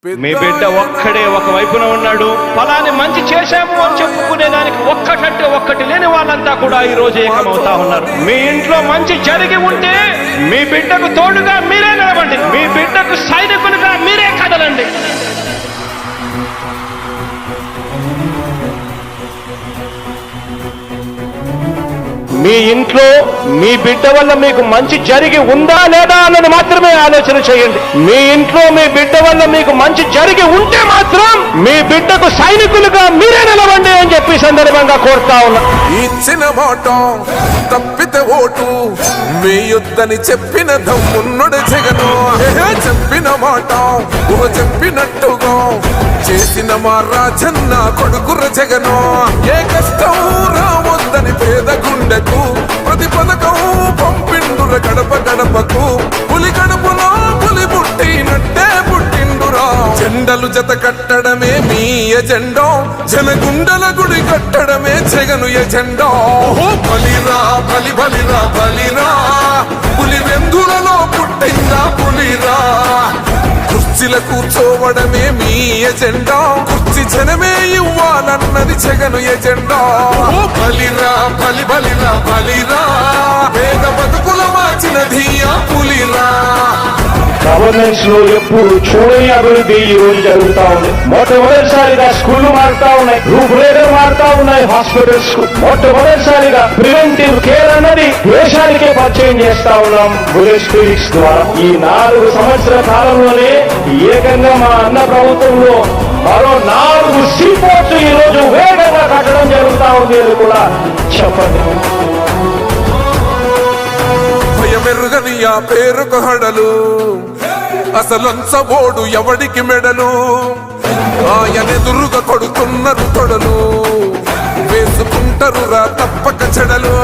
మీ బిడ్డ ఒక్కడే ఒక వైపున ఉన్నాడు. ఫలాన్ని మంచి చేశాము అని చెప్పుకునే దానికి ఒక్కటంటే ఒక్కటి లేని వాళ్ళంతా కూడా ఈ రోజు ఏకమవుతా ఉన్నారు. మీ ఇంట్లో మంచి జరిగి ఉంటే మీ బిడ్డకు తోడుగా మీరే నిలబండి, మీ బిడ్డకు సైనికులుగా మీరే కదలండి. మీ ఇంట్లో మీ బిడ్డ వల్ల మీకు మంచి జరిగి ఉందా లేదా అన్నది మాత్రమే ఆలోచన చేయండి. మీ ఇంట్లో మీ బిడ్డ వల్ల మీకు మంచి జరిగి ఉంటే మాత్రం మీ బిడ్డకు సైనికులుగా మీరే నిలవండి అని చెప్పి సందర్భంగా కోరుతా ఉన్నా. ఇచ్చిన మాట తప్పితే ఓటు మీ యుద్ధని చెప్పిన దమ్మున్నడు జగను. చెప్పిన మాట చెప్పినట్టుగా చేసిన మా రాజన్న కొడుకుర జగను. ఏ కష్టం రావద్దని పేద గుండెకు ప్రతి పథకం పంపిండుర గడప గడపకు. పులి గడపలో పులి పుట్టినట్టే పుట్టిండురా. జెండలు జత కట్టడమే మీ ఎజెండా, జనగుండల గుడి కట్టడమే జగను ఎజెండా. బలిరా బలి బలిరా బలిరా, పులి వెందులలో పుట్టిందా పులిరా. కుర్చీల కూర్చోవడమే మీ ఎజెండా, కుర్చీ జనమే ఇవ్వాలన్నది జగను ఎజెండా. బలిరా బలి బలిరా బలిరా, పేద బతుకుల మార్చినది ఆ పులిరా. గవర్నెన్స్ లో ఎప్పుడు చూడని అభివృద్ధి ఈ రోజు జరుగుతా ఉంది. మొట్టమొదటిసారిగా స్కూళ్లు మారుతా ఉన్నాయి, రూపురేఖలు మారుతా ఉన్నాయి. హాస్పిటల్స్ మొట్టమొదటిసారిగా ప్రివెంటివ్ కేర్ అన్నది దేశానికే పరిచయం చేస్తా ఉన్నాం బుల్లెట్ క్లినిక్స్ ద్వారా. ఈ 4 సంవత్సరాల కాలంలోనే ఏకంగా మా అన్న ప్రభుత్వంలో మరో 4 సీపోర్ట్స్ ఈ రోజు వేగంగా కట్టడం జరుగుతా ఉంది అని కూడా చెప్పండి. భయమెరుగని ఆ పేరుకు హడలు, అసలంచబోడు ఎవడికి మెడలు. ఆయనెదురుగా కొడుతున్నారు తొడలు, వేసుకుంటారు రా తప్పక చెడలు.